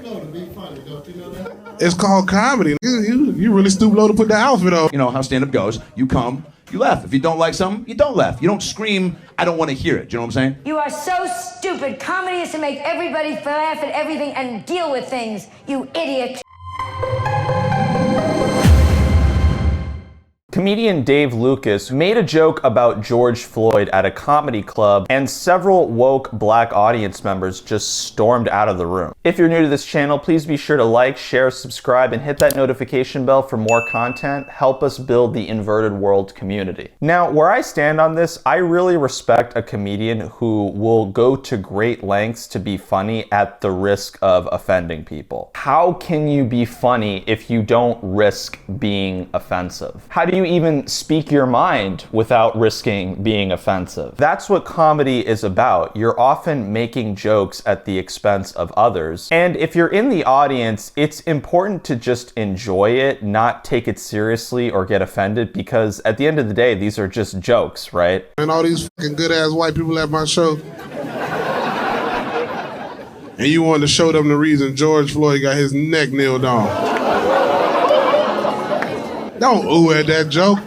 low to be funny, don't you know that? It's called comedy. You really stoop low to put the outfit on. You know how stand-up goes. You come, you laugh. If you don't like something, you don't laugh. You don't scream, I don't want to hear it. Do you know what I'm saying? You are so stupid. Comedy is to make everybody laugh at everything and deal with things, you idiot. Comedian Dave Lucas made a joke about George Floyd at a comedy club, and several woke black audience members just stormed out of the room. If you're new to this channel, please be sure to like, share, subscribe, and hit that notification bell for more content. Help us build the inverted world community. Now, where I stand on this, I really respect a comedian who will go to great lengths to be funny at the risk of offending people. How can you be funny if you don't risk being offensive? How do you even speak your mind without risking being offensive? That's what comedy is about. You're often making jokes at the expense of others. And if you're in the audience, it's important to just enjoy it, not take it seriously or get offended, because at the end of the day, these are just jokes, right? And all these fucking good ass white people at my show. And you wanted to show them the reason George Floyd got his neck nailed on. Don't ooh at that joke.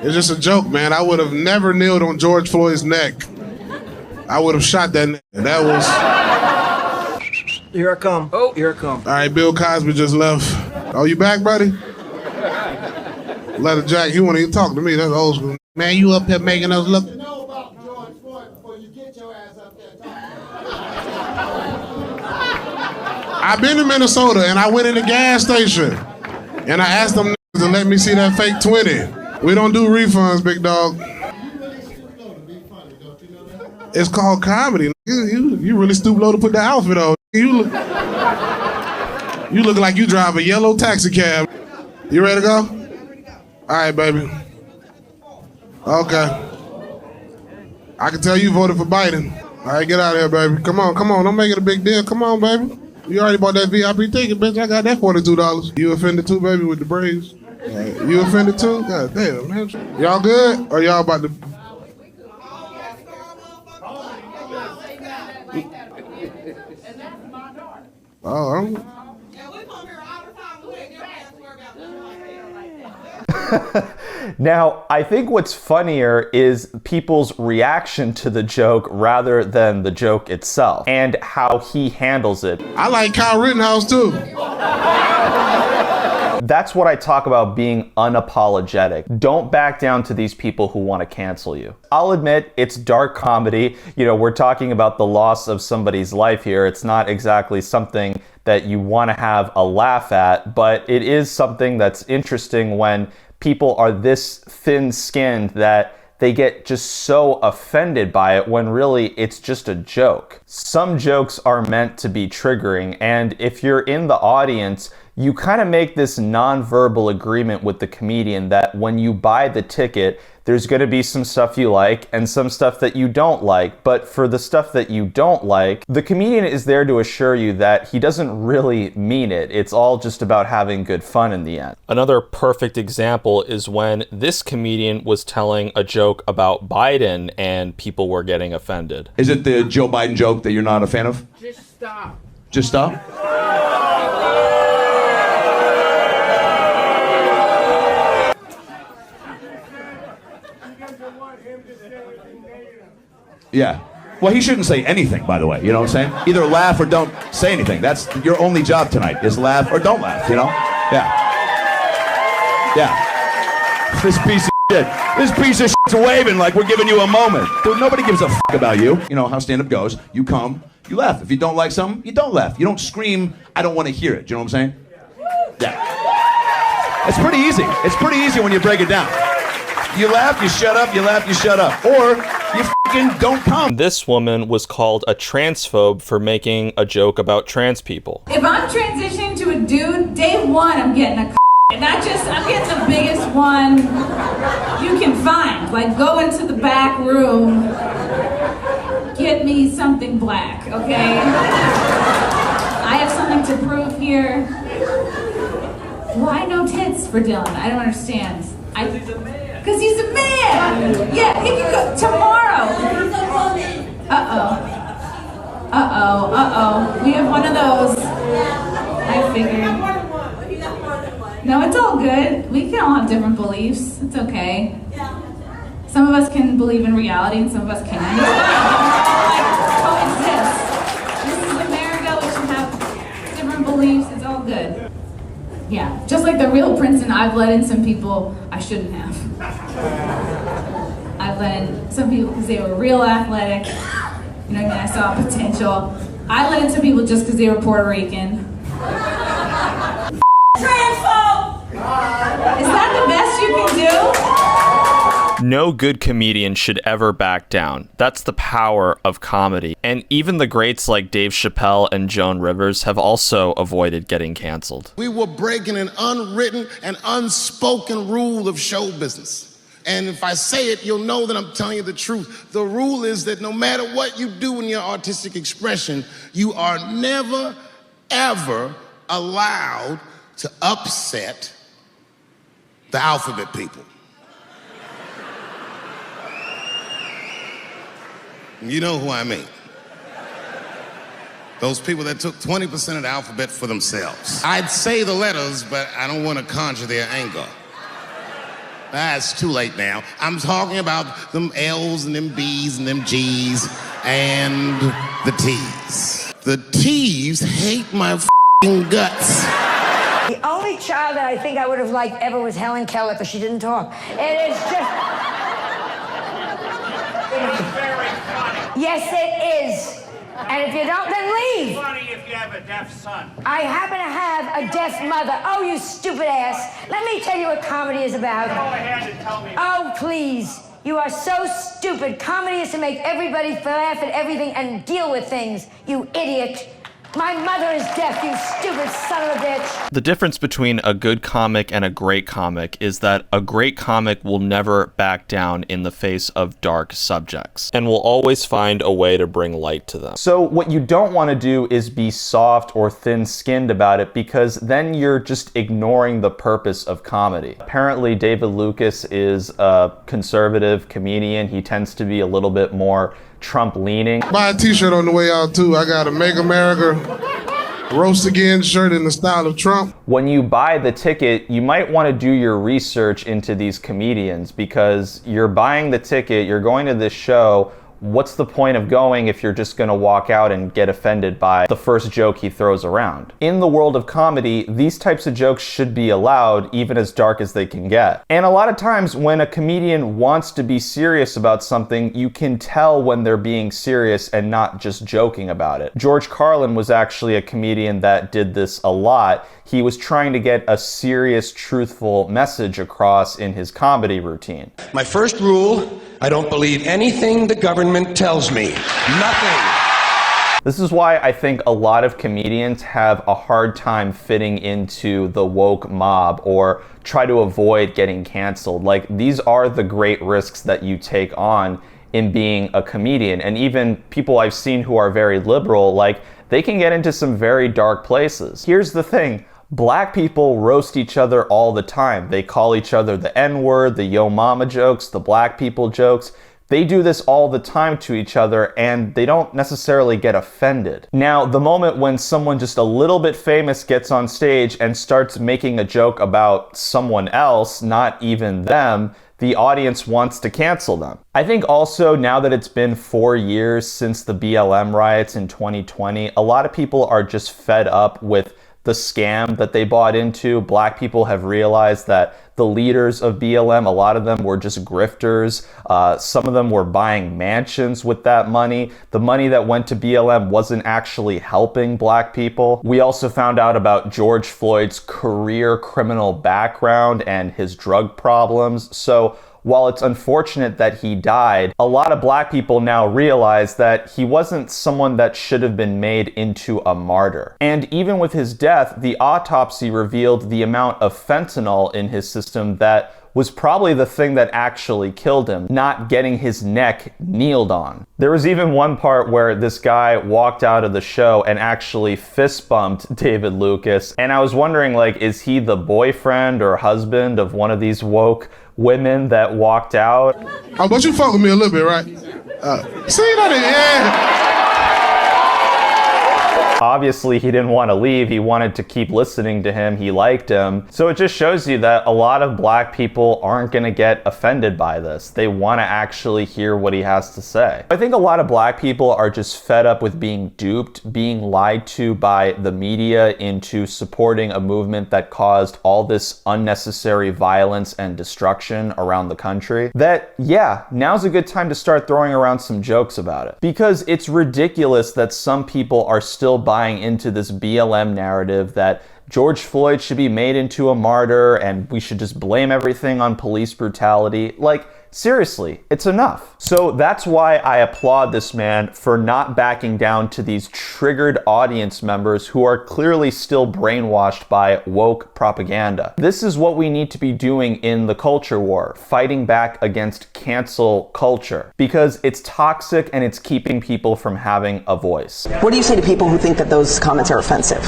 It's just a joke, man. I would have never kneeled on George Floyd's neck. I would have shot that neck. That was... Here I come. Oh, here I come. All right, Bill Cosby just left. Oh, you back, buddy? Leather Jack, he won't even talk to me. That's old school. Man, you up here making us look... You know about George Floyd before you get your ass up there talking. I've been to Minnesota and I went in the gas station and I asked them to let me see that fake 20. We don't do refunds, big dog. You really stoop low to be funny, don't you know that? It's called comedy. You really stoop low to put the outfit on. You look like you drive a yellow taxi cab. You ready to go? All right, baby. Okay. I can tell you voted for Biden. All right, get out of here, baby. Come on. Don't make it a big deal. Come on, baby. You already bought that VIP ticket, bitch. I got that $42. You offended too, baby, with the braids? Right. You offended too? God damn, man. Y'all good? Or y'all about to... Oh, I'm... Now, I think what's funnier is people's reaction to the joke rather than the joke itself, and how he handles it. I like Kyle Rittenhouse too. That's what I talk about being unapologetic. Don't back down to these people who want to cancel you. I'll admit, it's dark comedy. You know, we're talking about the loss of somebody's life here. It's not exactly something that you want to have a laugh at, but it is something that's interesting when people are this thin-skinned that they get just so offended by it when really it's just a joke. Some jokes are meant to be triggering, and if you're in the audience, you kind of make this non-verbal agreement with the comedian that when you buy the ticket, there's going to be some stuff you like and some stuff that you don't like. But for the stuff that you don't like, the comedian is there to assure you that he doesn't really mean it. It's all just about having good fun in the end. Another perfect example is when this comedian was telling a joke about Biden and people were getting offended. Is it the Joe Biden joke that you're not a fan of? Just stop. Just stop? Yeah. Well, he shouldn't say anything, by the way. You know what I'm saying? Either laugh or don't say anything. That's your only job tonight, is laugh or don't laugh, you know? Yeah. Yeah. This piece of shit. This piece of shit's waving like we're giving you a moment. Dude, nobody gives a fuck about you. You know how stand-up goes. You come, you laugh. If you don't like something, you don't laugh. You don't scream, I don't want to hear it. Do you know what I'm saying? Yeah. It's pretty easy. It's pretty easy when you break it down. You laugh, you shut up, you laugh, you shut up. Or you fucking don't come. This woman was called a transphobe for making a joke about trans people. If I'm transitioning to a dude, day one I'm getting a and not just, I'm getting the biggest one you can find. Like, go into the back room, get me something black, okay? I have something to prove here. Why no tits for Dylan? I don't understand. Because he's a man. Because he's a man! Yeah, he can go tomorrow. Uh-oh. We have one of those. I figured. No, it's all good. We can all have different beliefs. It's okay. Some of us can believe in reality and some of us can't. It's fine. Like, coexist. This is America. We should have different beliefs. It's all good. Yeah, just like the real Princeton, I've let in some people I shouldn't have. I've let in some people because they were real athletic. You know what I mean? I saw potential. I let in some people just because they were Puerto Rican. Transphobe! Is that the best you can do? No good comedian should ever back down. That's the power of comedy. And even the greats like Dave Chappelle and Joan Rivers have also avoided getting canceled. We were breaking an unwritten and unspoken rule of show business. And if I say it, you'll know that I'm telling you the truth. The rule is that no matter what you do in your artistic expression, you are never, ever allowed to upset the alphabet people. You know who I mean. Those people that took 20% of the alphabet for themselves. I'd say the letters, but I don't want to conjure their anger. It's too late now. I'm talking about them L's and them B's and them G's and the T's. The T's hate my f***ing guts. The only child that I think I would have liked ever was Helen Keller, because she didn't talk. It is just... It's very funny. Yes, it is. And if you don't, then leave. It's funny if you have a deaf son. I happen to have a deaf mother. Oh, you stupid ass. Let me tell you what comedy is about. Go ahead and tell me. Oh, please. You are so stupid. Comedy is to make everybody laugh at everything and deal with things, you idiot. My mother is deaf, you stupid son of a bitch. The difference between a good comic and a great comic is that a great comic will never back down in the face of dark subjects and will always find a way to bring light to them. So what you don't want to do is be soft or thin-skinned about it, because then you're just ignoring the purpose of comedy. Apparently David Lucas is a conservative comedian. He tends to be a little bit more Trump-leaning. Buy a t-shirt on the way out too. I got a Make America Roast Again shirt in the style of Trump. When you buy the ticket, you might want to do your research into these comedians, because you're buying the ticket, you're going to this show. What's the point of going if you're just going to walk out and get offended by the first joke he throws around? In the world of comedy, these types of jokes should be allowed, even as dark as they can get. And a lot of times when a comedian wants to be serious about something, you can tell when they're being serious and not just joking about it. George Carlin was actually a comedian that did this a lot. He was trying to get a serious, truthful message across in his comedy routine. My first rule, I don't believe anything the government tells me. Nothing. This is why I think a lot of comedians have a hard time fitting into the woke mob or try to avoid getting canceled. Like, these are the great risks that you take on in being a comedian. And even people I've seen who are very liberal, like, they can get into some very dark places. Here's the thing. Black people roast each other all the time. They call each other the N-word, the yo mama jokes, the black people jokes. They do this all the time to each other, and they don't necessarily get offended. Now, the moment when someone just a little bit famous gets on stage and starts making a joke about someone else, not even them, the audience wants to cancel them. I think also, now that it's been 4 years since the BLM riots in 2020, a lot of people are just fed up with the scam that they bought into. Black people have realized that the leaders of BLM, a lot of them were just grifters. Some of them were buying mansions with that money. The money that went to BLM wasn't actually helping black people. We also found out about George Floyd's career criminal background and his drug problems. So while it's unfortunate that he died, a lot of black people now realize that he wasn't someone that should have been made into a martyr. And even with his death, the autopsy revealed the amount of fentanyl in his system that was probably the thing that actually killed him, not getting his neck kneeled on. There was even one part where this guy walked out of the show and actually fist bumped David Lucas. And I was wondering, like, is he the boyfriend or husband of one of these woke women that walked out? Oh, but you fuck with me a little bit, right? See that? obviously he didn't want to leave. He wanted to keep listening to him. He liked him. So it just shows you that a lot of black people aren't going to get offended by this. They want to actually hear what he has to say. I think a lot of black people are just fed up with being duped, being lied to by the media into supporting a movement that caused all this unnecessary violence and destruction around the country. That, yeah, now's a good time to start throwing around some jokes about it. Because it's ridiculous that some people are still buying into this BLM narrative that George Floyd should be made into a martyr and we should just blame everything on police brutality. Like, seriously, it's enough. So that's why I applaud this man for not backing down to these triggered audience members who are clearly still brainwashed by woke propaganda. This is what we need to be doing in the culture war, fighting back against cancel culture, because it's toxic and it's keeping people from having a voice. What do you say to people who think that those comments are offensive?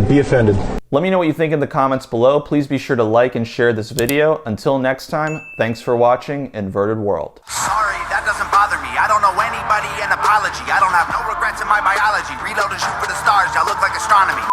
Be offended. Let me know what you think in the comments below. Please be sure to like and share this video. Until next time, thanks for watching Inverted World. Sorry, that doesn't bother me. I don't know anybody an apology. I don't have no regrets in my biology. Reload and shoot for the stars. Y'all look like astronomy.